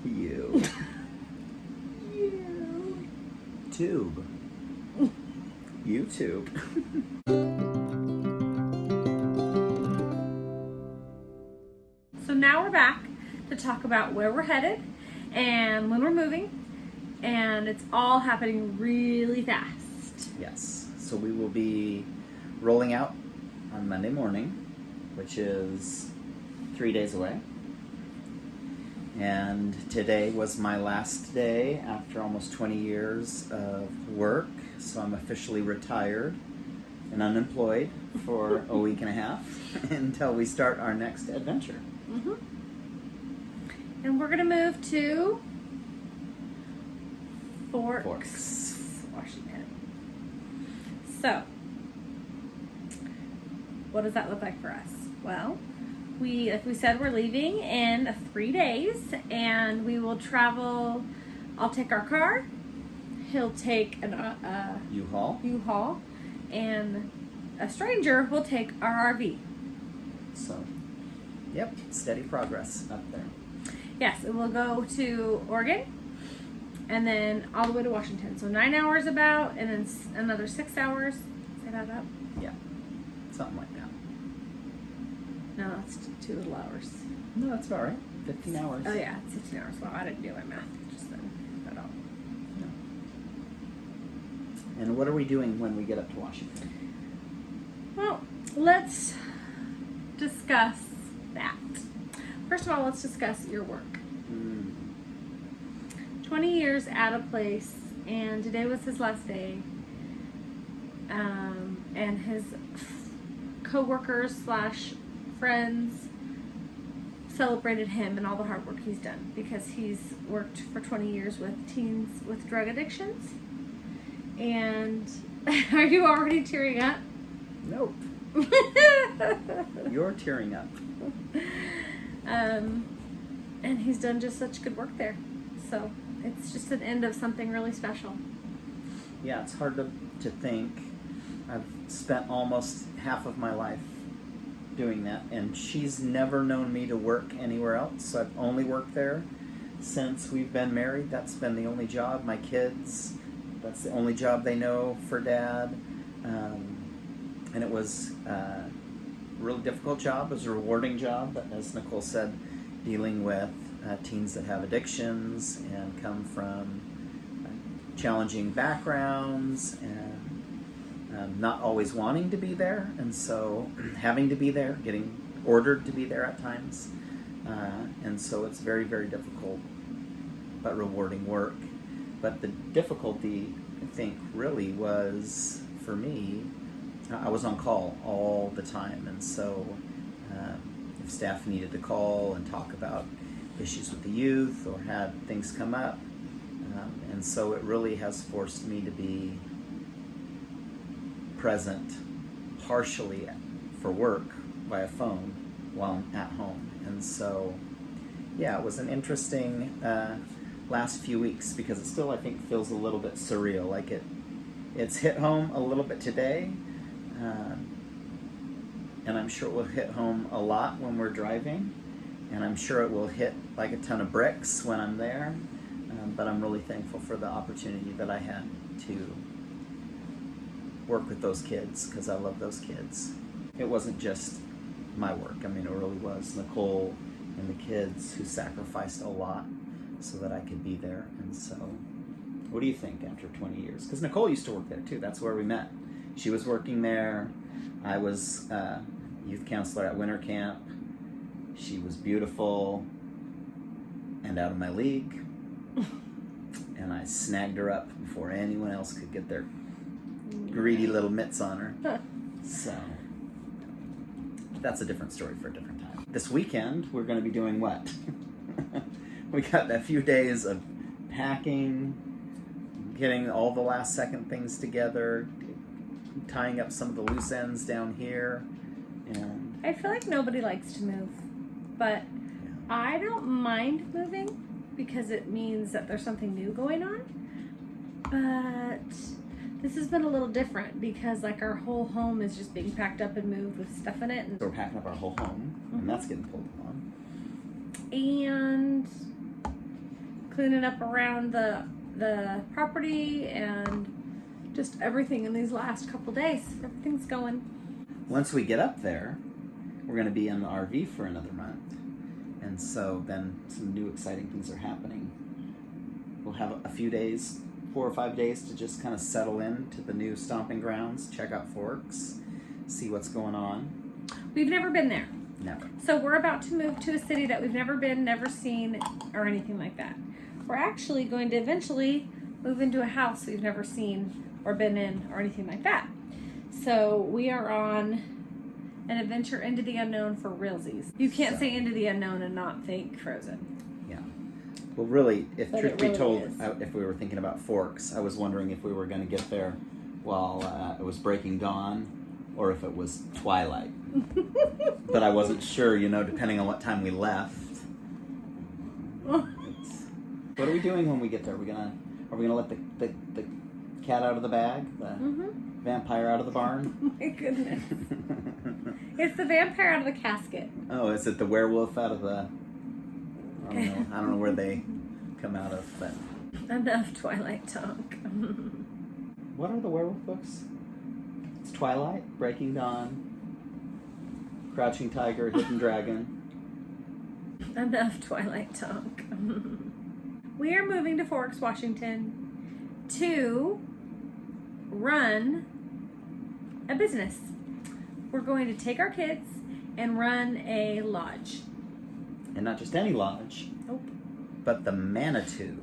You. You. Tube. YouTube. So now we're back to talk about where we're headed and when we're moving, and it's all happening really fast. Yes. So we will be rolling out on Monday morning, which is 3 days away. And today was my last day after almost 20 years of work. So I'm officially retired and unemployed for a week and a half until we start our next adventure. Mm-hmm. And we're going to move to Forks, Washington. So, what does that look like for us? Well, like we said, we're leaving in 3 days, and we will travel. I'll take our car. He'll take an U-Haul, and a stranger will take our RV. So, yep, steady progress up there. Yes, and we'll go to Oregon, and then all the way to Washington. So 9 hours about, and then another 6 hours. Say that up? Yeah, something like that. No, that's 2 little hours. No, that's about right. 15 hours. Oh yeah, it's 15 hours. Well, I didn't do my math just then at all. No. And what are we doing when we get up to Washington? Well, let's discuss that. First of all, let's discuss your work. 20 years at a place, and today was his last day. And his co-workers / friends celebrated him and all the hard work he's done, because he's worked for 20 years with teens with drug addictions. And are you already tearing up? Nope. You're tearing up. And he's done just such good work there. So it's just an end of something really special. Yeah, it's hard to think. I've spent almost half of my life doing that, and she's never known me to work anywhere else. I've only worked there since we've been married. That's been the only job. My kids, that's the only job they know for Dad. And it was a really difficult job. It was a rewarding job, but as Nicole said, dealing with teens that have addictions and come from challenging backgrounds, and not always wanting to be there, and so having to be there, getting ordered to be there at times. And so it's very, very difficult, but rewarding work. But the difficulty, I think, really was, for me, I was on call all the time, and so if staff needed to call and talk about issues with the youth or had things come up, and so it really has forced me to be present partially for work via phone while I'm at home. And so, yeah, it was an interesting last few weeks, because it still, I think, feels a little bit surreal. Like it's hit home a little bit today, and I'm sure it will hit home a lot when we're driving, and I'm sure it will hit like a ton of bricks when I'm there. But I'm really thankful for the opportunity that I had to work with those kids, because I love those kids. It wasn't just my work. I mean, it really was Nicole and the kids who sacrificed a lot so that I could be there. And so, what do you think after 20 years? Because Nicole used to work there too. That's where we met. She was working there. I was youth counselor at winter camp. She was beautiful and out of my league. And I snagged her up before anyone else could get their greedy little mitts on her. So, that's a different story for a different time. This weekend, we're going to be doing what? We got a few days of packing, getting all the last second things together, tying up some of the loose ends down here. And I feel like nobody likes to move, but I don't mind moving because it means that there's something new going on. But this has been a little different because like our whole home is just being packed up and moved with stuff in it. And so we're packing up our whole home, and that's getting pulled on. And cleaning up around the property and just everything in these last couple days. Everything's going. Once we get up there, we're going to be in the RV for another month. And so then some new exciting things are happening. We'll have a few days, 4 or 5 days, to just kind of settle in to the new stomping grounds, check out Forks, see what's going on. We've never been there. Never. So we're about to move to a city that we've never been, never seen, or anything like that. We're actually going to eventually move into a house we've never seen or been in or anything like that. So we are on an adventure into the unknown for realsies. You can't say into the unknown and not think Frozen. Yeah. Well, really, if But truth it be really told, is. if we were thinking about Forks, I was wondering if we were going to get there while it was breaking dawn or if it was twilight. But I wasn't sure, depending on what time we left. What are we doing when we get there? Are we gonna let the cat out of the bag? The vampire out of the barn? Oh my goodness. It's the vampire out of the casket. Oh, is it the werewolf out of the... I don't know where they come out of, but... Enough Twilight talk. What are the werewolf books? It's Twilight, Breaking Dawn, Crouching Tiger, Hidden Dragon. Enough Twilight talk. We are moving to Forks, Washington to run a business. We're going to take our kids and run a lodge. And not just any lodge, Nope. but the Manitou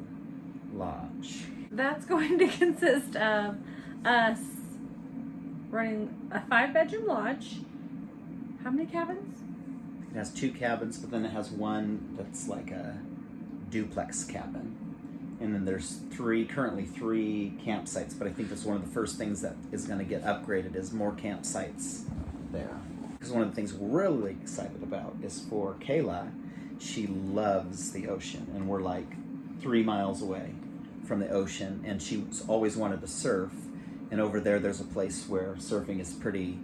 Lodge. That's going to consist of us running a 5-bedroom lodge. How many cabins? It has 2 cabins, but then it has one that's like a duplex cabin. And then there's currently three campsites, but I think that's one of the first things that is going to get upgraded is more campsites there. Because one of the things we're really excited about is for Kayla. She loves the ocean, and we're like 3 miles away from the ocean, and she's always wanted to surf. And over there's a place where surfing is pretty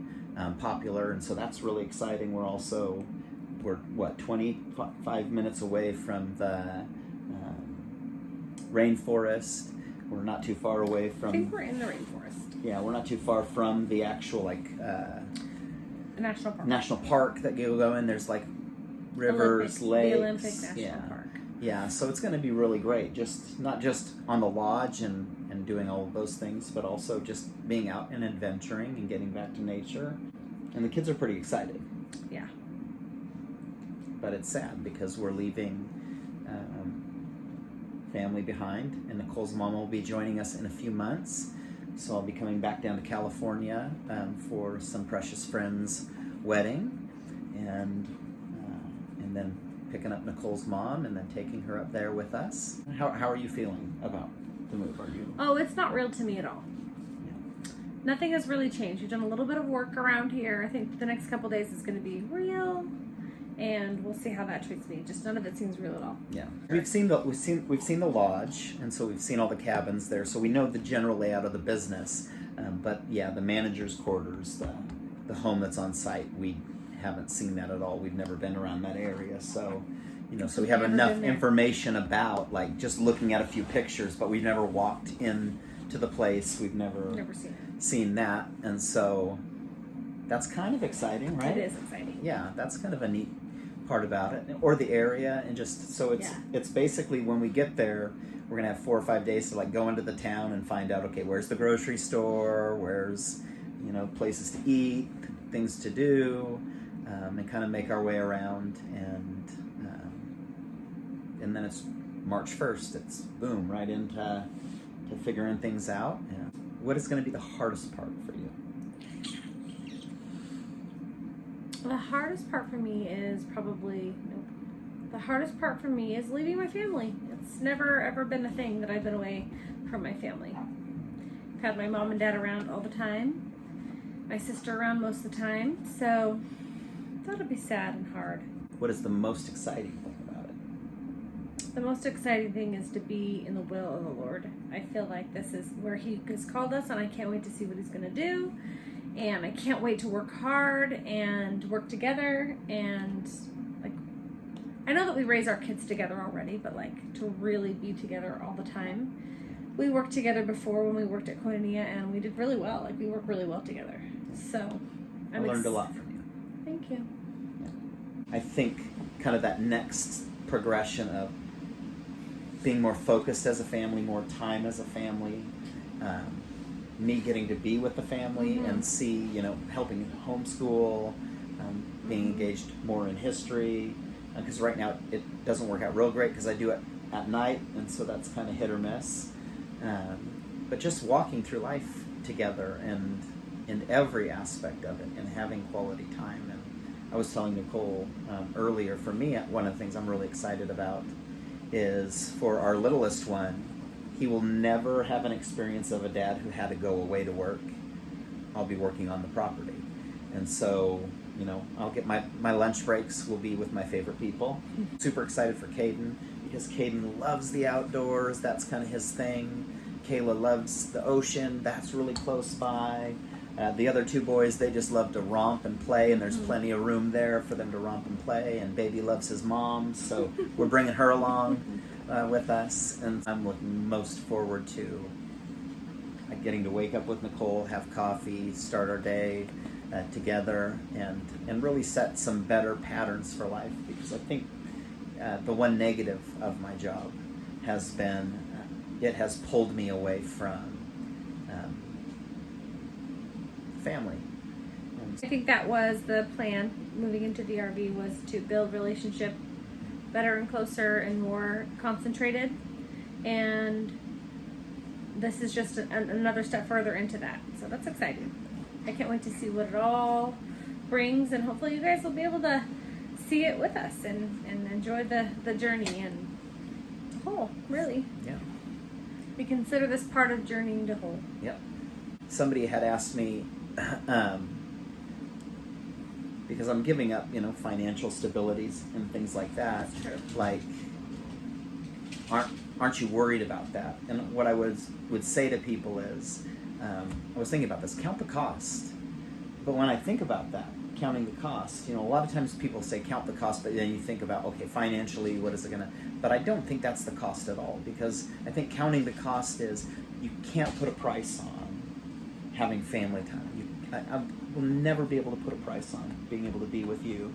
popular, and so that's really exciting. We're 25 minutes away from the rainforest. We're not too far away from... I think we're in the rainforest. Yeah, we're not too far from the actual A national park. national park that you go in. There's like rivers, lakes. The Olympic National Park. Yeah, so it's going to be really great. Just not just on the lodge and doing all of those things, but also just being out and adventuring and getting back to nature. And the kids are pretty excited. Yeah. But it's sad because we're leaving family behind, and Nicole's mom will be joining us in a few months. So I'll be coming back down to California for some precious friend's wedding, and then picking up Nicole's mom and then taking her up there with us. How are you feeling about the move? Are you? Oh, it's not real to me at all. Yeah. Nothing has really changed. We've done a little bit of work around here. I think the next couple days is going to be real, and we'll see how that treats me. Just none of it seems real at all. Yeah, we've seen the lodge, and so we've seen all the cabins there, so we know the general layout of the business. But yeah, the manager's quarters, the home that's on site, we haven't seen that at all. We've never been around that area, so so we have enough information about like just looking at a few pictures, but we've never walked in to the place. We've never seen that, and so that's kind of exciting, right? It is exciting. Yeah, that's kind of a neat part about it, or the area, and just so it's basically when we get there, we're gonna have 4 or 5 days to like go into the town and find out, okay, where's the grocery store, where's places to eat, things to do, and kind of make our way around, and then it's March 1st. It's boom right into figuring things out. Yeah. What is going to be the hardest part for you? The hardest part for me is the hardest part for me is leaving my family. It's never ever been a thing that I've been away from my family. I've had my mom and dad around all the time, my sister around most of the time, so that'll be sad and hard. What is the most exciting thing about it? The most exciting thing is to be in the will of the Lord. I feel like this is where He has called us, and I can't wait to see what He's going to do. And I can't wait to work hard and work together. And I know that we raise our kids together already, but like to really be together all the time. We worked together before when we worked at Koinonia, and we did really well. Like we work really well together. So I learned a lot from you. Thank you. I think kind of that next progression of being more focused as a family, more time as a family, me getting to be with the family and see, helping homeschool, being engaged more in history, because right now it doesn't work out real great because I do it at night, and so that's kind of hit or miss. But just walking through life together and in every aspect of it and having quality time. And I was telling Nicole earlier, for me, one of the things I'm really excited about is for our littlest one, he will never have an experience of a dad who had to go away to work. I'll be working on the property. And so, I'll get my lunch breaks will be with my favorite people. Super excited for Caden because Caden loves the outdoors. That's kind of his thing. Kayla loves the ocean. That's really close by. The other two boys, they just love to romp and play, and there's plenty of room there for them to romp and play. And baby loves his mom, so we're bringing her along with us. And I'm looking most forward to getting to wake up with Nicole, have coffee, start our day together, and really set some better patterns for life. Because I think the one negative of my job has been it has pulled me away from family. I think that was the plan moving into the RV, was to build relationship better and closer and more concentrated, and this is just another step further into that, so that's exciting. I can't wait to see what it all brings, and hopefully you guys will be able to see it with us and enjoy the journey and whole, really. Yeah. We consider this part of journeying to whole. Yep. Somebody had asked me, because I'm giving up, financial stabilities and things like that. That's true. Like, aren't you worried about that? And what I would say to people is, I was thinking about this, count the cost. But when I think about that, counting the cost, a lot of times people say count the cost, but then you think about, okay, financially, what is it gonna, but I don't think that's the cost at all, because I think counting the cost is, you can't put a price on having family time. I will never be able to put a price on being able to be with you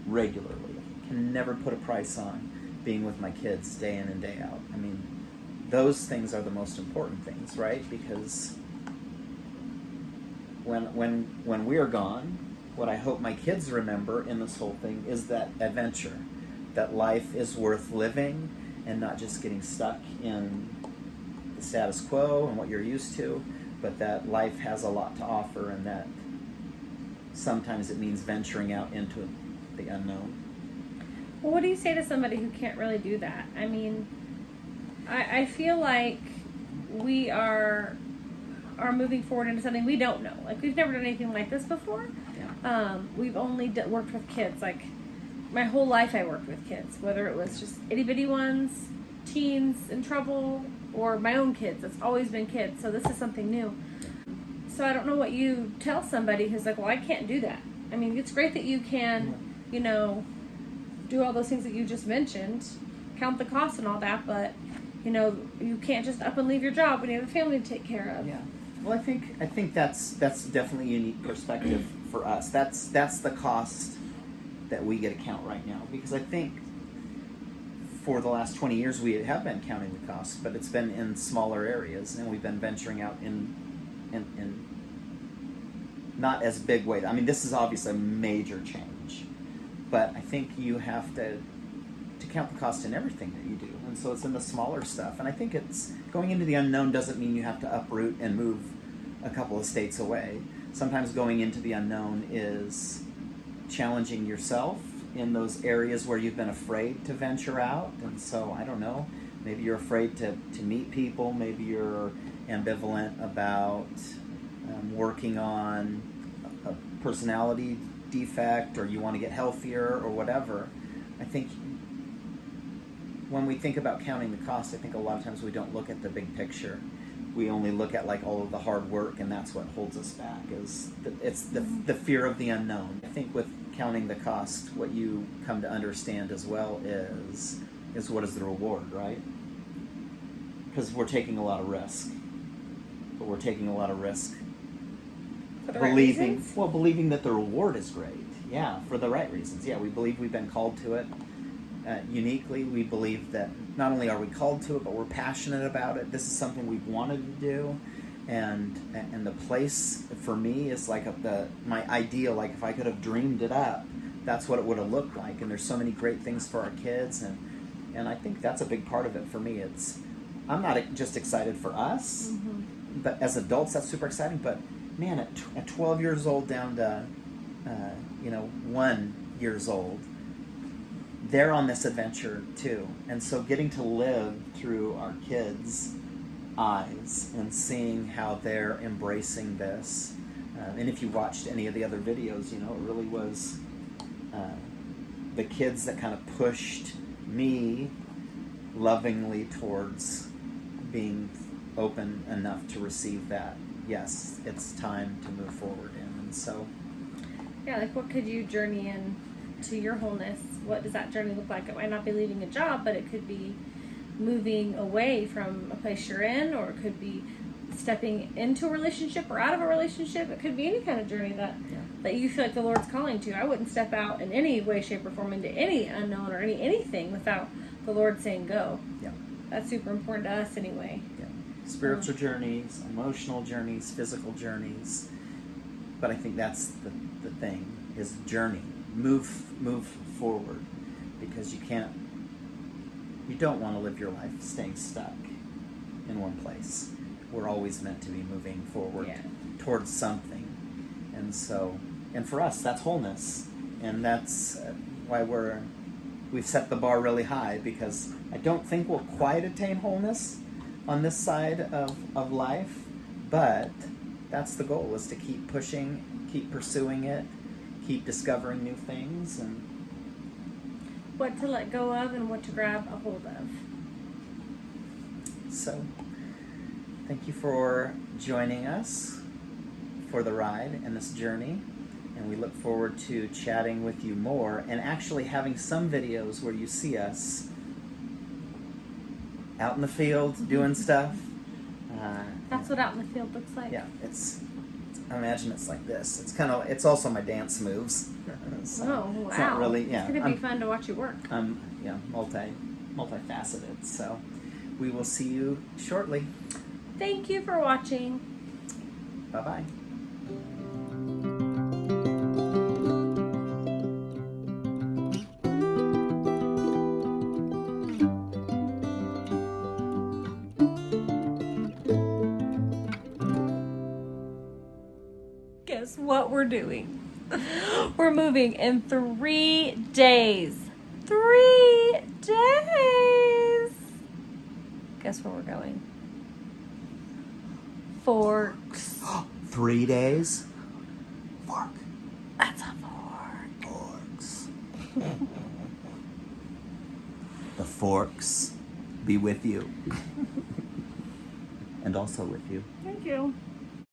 regularly. I can never put a price on being with my kids day in and day out. I mean, those things are the most important things, right? Because when we are gone, what I hope my kids remember in this whole thing is that adventure, that life is worth living and not just getting stuck in the status quo and what you're used to, but that life has a lot to offer, and that sometimes it means venturing out into the unknown. Well, what do you say to somebody who can't really do that? I mean, I feel like we are moving forward into something we don't know. Like, we've never done anything like this before. Yeah. We've only worked with kids. Like, my whole life I worked with kids, whether it was just itty-bitty ones, teens in trouble, or my own kids. It's always been kids, so this is something new. So I don't know what you tell somebody who's like, well, I can't do that. I mean, it's great that you can, do all those things that you just mentioned, count the cost and all that, but, you can't just up and leave your job when you have a family to take care of. Yeah. Well, I think that's definitely a unique perspective for us. That's the cost that we get to count right now, because I think for the last 20 years we have been counting the costs, but it's been in smaller areas, and we've been venturing out in not as big ways. I mean, this is obviously a major change, but I think you have to count the cost in everything that you do, and so it's in the smaller stuff. And I think it's going into the unknown doesn't mean you have to uproot and move a couple of states away. Sometimes going into the unknown is challenging yourself in those areas where you've been afraid to venture out. And so, I don't know, maybe you're afraid to meet people, maybe you're ambivalent about working on a personality defect, or you want to get healthier or whatever. I think when we think about counting the cost, I think a lot of times we don't look at the big picture. We only look at all of the hard work, and that's what holds us back. It's the fear of the unknown. I think with counting the cost, what you come to understand as well is what is the reward, right? Because we're taking a lot of risk. But we're taking a lot of risk For the right reasons? believing that the reward is great. Yeah, for the right reasons. Yeah, we believe we've been called to it uniquely. We believe that not only are we called to it, but we're passionate about it. This is something we've wanted to do. And the place for me is like my ideal. Like if I could have dreamed it up, that's what it would have looked like. And there's so many great things for our kids, and I think that's a big part of it for me. I'm not just excited for us, but as adults that's super exciting. But man, at 12 years old down to 1 years old, they're on this adventure too. And so getting to live through our kids' eyes and seeing how they're embracing this. And if you watched any of the other videos, it really was the kids that kind of pushed me lovingly towards being open enough to receive that. Yes, it's time to move forward in. And so... Yeah, like what could you journey in to your wholeness? What does that journey look like? It might not be leaving a job, but it could be moving away from a place you're in, or it could be stepping into a relationship or out of a relationship. It could be any kind of journey that you feel like the Lord's calling to. I wouldn't step out in any way, shape, or form into any unknown or anything without the Lord saying go. Yeah. That's super important to us anyway. Yeah. Spiritual journeys, emotional journeys, physical journeys. But I think that's the thing, is journey. Move forward, because you don't want to live your life staying stuck in one place. We're always meant to be moving forward towards something. And so, and for us, that's wholeness. And that's why we've set the bar really high, because I don't think we'll quite attain wholeness on this side of life, but that's the goal, is to keep pushing, keep pursuing it, keep discovering new things, and what to let go of and what to grab a hold of. So, thank you for joining us for the ride and this journey, and we look forward to chatting with you more and actually having some videos where you see us out in the field doing stuff. That's what out in the field looks like. Yeah, I imagine it's like this. It's also my dance moves. So oh, wow. It's not really, It's going to be fun to watch you work. I'm multifaceted. So we will see you shortly. Thank you for watching. Bye-bye. Guess what we're doing? We're moving in 3 days. 3 days. Guess where we're going? Forks. 3 days? Fork. That's a fork. Forks. The forks be with you. And also with you. Thank you.